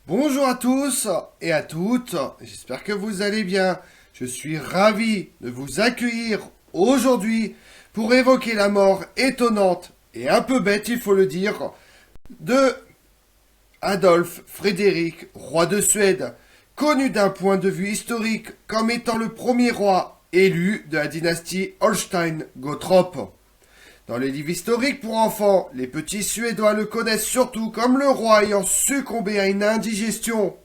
Bonjour à tous et à toutes, j'espère que vous allez bien. Je suis ravi de vous accueillir aujourd'hui pour évoquer la mort étonnante et un peu bête, il faut le dire, de Adolphe Frédéric, roi de Suède, connu d'un point de vue historique comme étant le premier roi élu de la dynastie Holstein-Gottorp. Dans les livres historiques pour enfants, les petits Suédois le connaissent surtout comme le roi ayant succombé à une indigestion.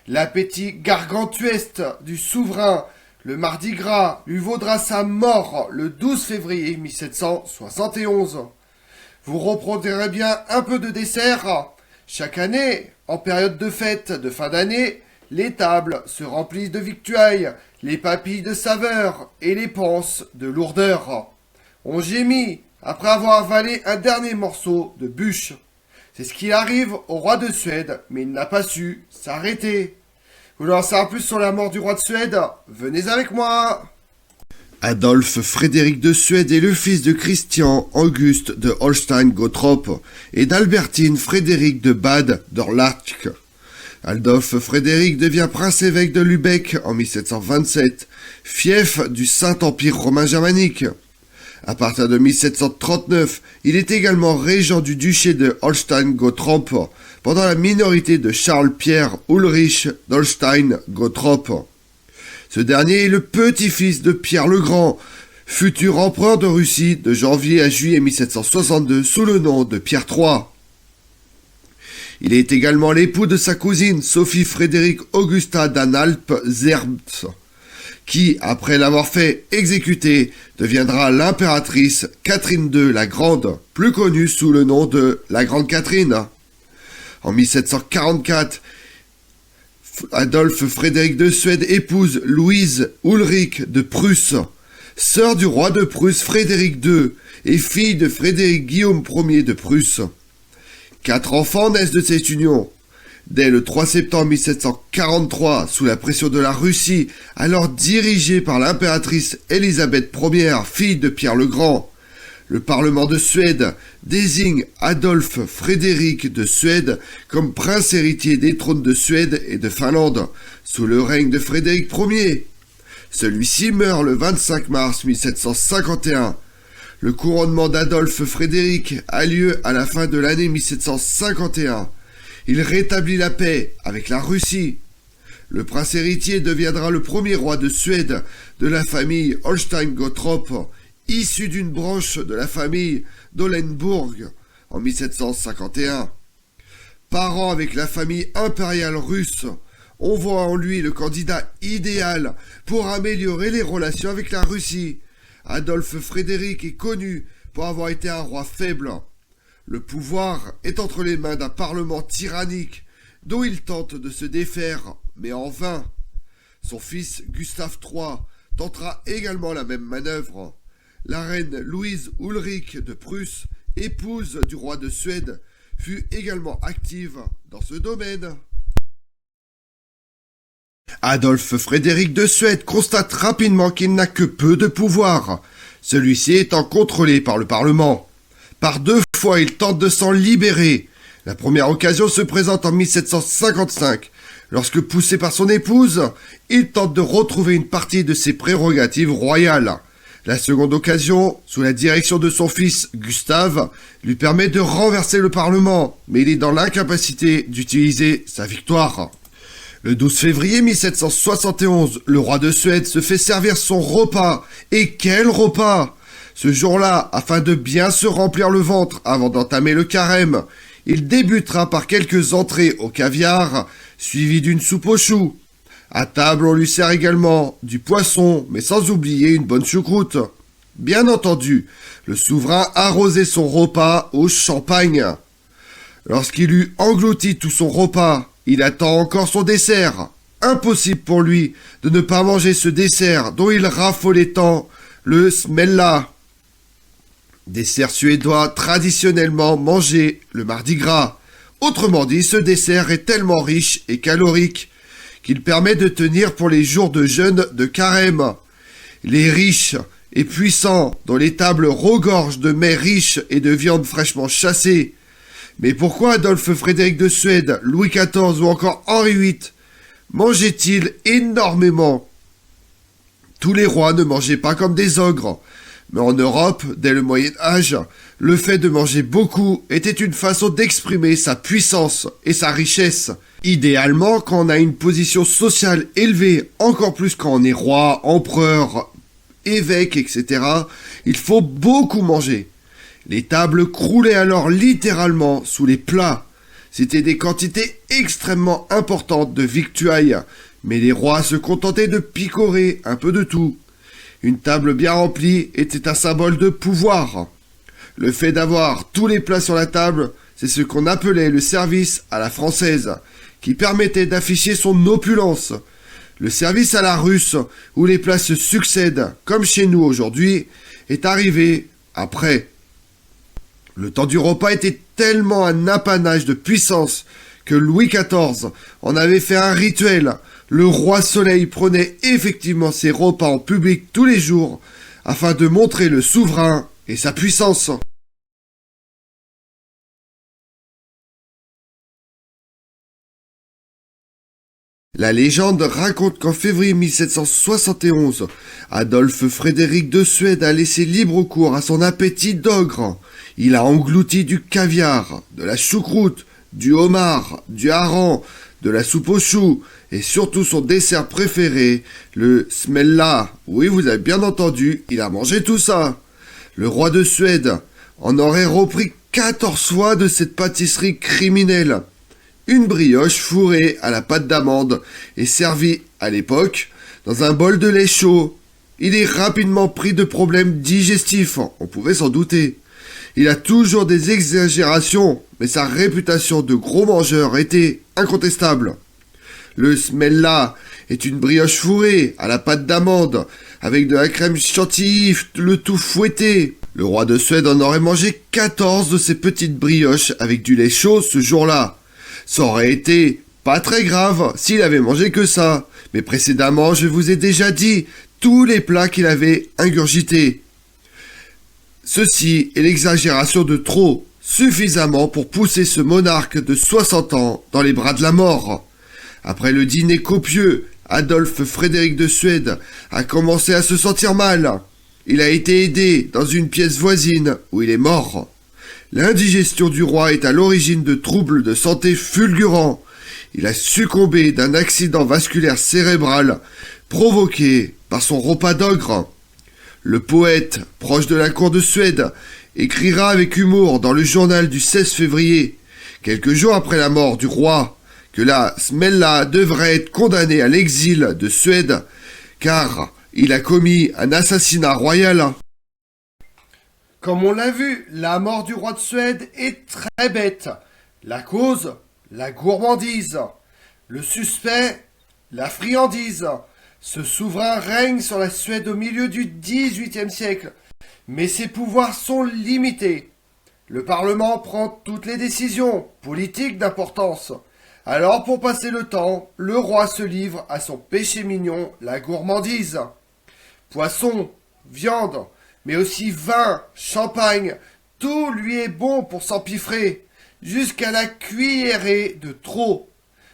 L'appétit gargantuesque du souverain, le mardi gras, lui vaudra sa mort le 12 février 1771. Vous reprendrez bien un peu de dessert. Chaque année, en période de fête de fin d'année, les tables se remplissent de victuailles, les papilles de saveur et les panses de lourdeur. On gémit après avoir avalé un dernier morceau de bûche. C'est ce qui arrive au roi de Suède, mais il n'a pas su s'arrêter. Vous voulez en savoir plus sur la mort du roi de Suède? Venez avec moi. Adolphe Frédéric de Suède est le fils de Christian Auguste de Holstein-Gottorp et d'Albertine Frédéric de Bade d'Orlach. Adolphe Frédéric devient prince-évêque de Lübeck en 1727, fief du Saint-Empire romain germanique. À partir de 1739, il est également régent du duché de Holstein-Gottorp pendant la minorité de Charles-Pierre Ulrich d'Holstein-Gottorp. Ce dernier est le petit-fils de Pierre le Grand, futur empereur de Russie de janvier à juillet 1762 sous le nom de Pierre III. Il est également l'époux de sa cousine Sophie Frédéric Augusta d'Anhalt-Zerbst, qui, après l'avoir fait exécuter, deviendra l'impératrice Catherine II la Grande, plus connue sous le nom de la Grande Catherine. En 1744, Adolphe Frédéric de Suède épouse Louise Ulrich de Prusse, sœur du roi de Prusse Frédéric II et fille de Frédéric Guillaume Ier de Prusse. 4 enfants naissent de cette union. Dès le 3 septembre 1743, sous la pression de la Russie, alors dirigée par l'impératrice Élisabeth Ier, fille de Pierre le Grand, le Parlement de Suède désigne Adolphe Frédéric de Suède comme prince héritier des trônes de Suède et de Finlande, sous le règne de Frédéric Ier. Celui-ci meurt le 25 mars 1751. Le couronnement d'Adolphe Frédéric a lieu à la fin de l'année 1751. Il rétablit la paix avec la Russie. Le prince héritier deviendra le premier roi de Suède de la famille Holstein-Gottorp, issu d'une branche de la famille d'Olenbourg en 1751. Parent avec la famille impériale russe, on voit en lui le candidat idéal pour améliorer les relations avec la Russie. Adolphe Frédéric est connu pour avoir été un roi faible. Le pouvoir est entre les mains d'un parlement tyrannique dont il tente de se défaire, mais en vain. Son fils Gustave III tentera également la même manœuvre. La reine Louise Ulrich de Prusse, épouse du roi de Suède, fut également active dans ce domaine. Adolphe Frédéric de Suède constate rapidement qu'il n'a que peu de pouvoir, celui-ci étant contrôlé par le Parlement. Par 2 fois, il tente de s'en libérer. La première occasion se présente en 1755, lorsque, poussé par son épouse, il tente de retrouver une partie de ses prérogatives royales. La seconde occasion, sous la direction de son fils Gustave, lui permet de renverser le Parlement, mais il est dans l'incapacité d'utiliser sa victoire. Le 12 février 1771, le roi de Suède se fait servir son repas. Et quel repas! Ce jour-là, afin de bien se remplir le ventre avant d'entamer le carême, il débutera par quelques entrées au caviar, suivies d'une soupe aux choux. À table, on lui sert également du poisson, mais sans oublier une bonne choucroute. Bien entendu, le souverain arrosait son repas au champagne. Lorsqu'il eut englouti tout son repas, il attend encore son dessert. Impossible pour lui de ne pas manger ce dessert dont il raffolait tant, le smella. Dessert suédois traditionnellement mangé le mardi gras. Autrement dit, ce dessert est tellement riche et calorique qu'il permet de tenir pour les jours de jeûne de carême. Les riches et puissants, dont les tables regorgent de mets riches et de viande fraîchement chassée, Mais pourquoi Adolphe Frédéric de Suède, Louis XIV ou encore Henri VIII mangeaient-ils énormément? Tous les rois ne mangeaient pas comme des ogres. Mais en Europe, dès le Moyen-Âge, le fait de manger beaucoup était une façon d'exprimer sa puissance et sa richesse. Idéalement, quand on a une position sociale élevée, encore plus quand on est roi, empereur, évêque, etc., il faut beaucoup manger. Les tables croulaient alors littéralement sous les plats. C'était des quantités extrêmement importantes de victuailles, mais les rois se contentaient de picorer un peu de tout. Une table bien remplie était un symbole de pouvoir. Le fait d'avoir tous les plats sur la table, c'est ce qu'on appelait le service à la française, qui permettait d'afficher son opulence. Le service à la russe, où les plats se succèdent, comme chez nous aujourd'hui, est arrivé après. Le temps du repas était tellement un apanage de puissance que Louis XIV en avait fait un rituel. Le roi Soleil prenait effectivement ses repas en public tous les jours afin de montrer le souverain et sa puissance. La légende raconte qu'en février 1771, Adolphe Frédéric de Suède a laissé libre cours à son appétit d'ogre. Il a englouti du caviar, de la choucroute, du homard, du hareng, de la soupe aux choux et surtout son dessert préféré, le smella. Oui, vous avez bien entendu, il a mangé tout ça. Le roi de Suède en aurait repris 14 fois de cette pâtisserie criminelle. Une brioche fourrée à la pâte d'amande est servie à l'époque dans un bol de lait chaud. Il est rapidement pris de problèmes digestifs, on pouvait s'en douter. Il a toujours des exagérations, mais sa réputation de gros mangeur était incontestable. Le smella est une brioche fourrée à la pâte d'amande, avec de la crème chantilly, le tout fouetté. Le roi de Suède en aurait mangé 14 de ces petites brioches avec du lait chaud ce jour-là. Ça aurait été pas très grave s'il avait mangé que ça. Mais précédemment, je vous ai déjà dit tous les plats qu'il avait ingurgités. Ceci est l'exagération de trop, suffisamment pour pousser ce monarque de 60 ans dans les bras de la mort. Après le dîner copieux, Adolphe Frédéric de Suède a commencé à se sentir mal. Il a été aidé dans une pièce voisine où il est mort. L'indigestion du roi est à l'origine de troubles de santé fulgurants. Il a succombé d'un accident vasculaire cérébral provoqué par son repas d'ogre. Le poète, proche de la cour de Suède, écrira avec humour dans le journal du 16 février, quelques jours après la mort du roi, que la smella devrait être condamnée à l'exil de Suède, car il a commis un assassinat royal. Comme on l'a vu, la mort du roi de Suède est très bête. La cause, la gourmandise. Le suspect, la friandise. Ce souverain règne sur la Suède au milieu du XVIIIe siècle, mais ses pouvoirs sont limités. Le Parlement prend toutes les décisions politiques d'importance. Alors pour passer le temps, le roi se livre à son péché mignon, la gourmandise. Poisson, viande, mais aussi vin, champagne, tout lui est bon pour s'empiffrer, jusqu'à la cuillerée de trop.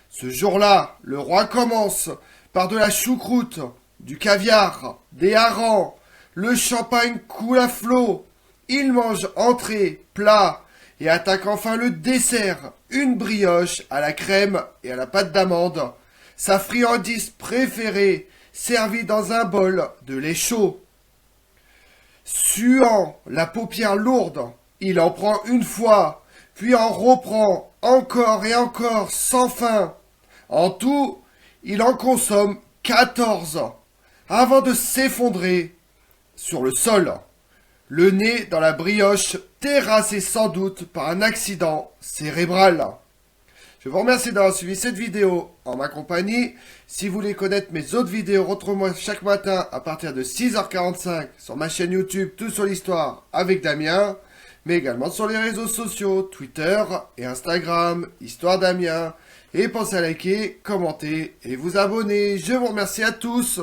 Ce jour-là, le roi commence par de la choucroute, du caviar, des harengs, le champagne coule à flot. Il mange entrée, plat, et attaque enfin le dessert, une brioche à la crème et à la pâte d'amande, sa friandise préférée, servie dans un bol de lait chaud. Suant, la paupière lourde, il en prend une fois, puis en reprend encore et encore sans fin. En tout, il en consomme 14, avant de s'effondrer sur le sol, le nez dans la brioche, terrassé sans doute par un accident cérébral. Je vous remercie d'avoir suivi cette vidéo en ma compagnie. Si vous voulez connaître mes autres vidéos, retrouvez-moi chaque matin à partir de 6h45 sur ma chaîne YouTube Tout sur l'Histoire avec Damien, mais également sur les réseaux sociaux Twitter et Instagram, Histoire Damien. Et pensez à liker, commenter et vous abonner. Je vous remercie à tous.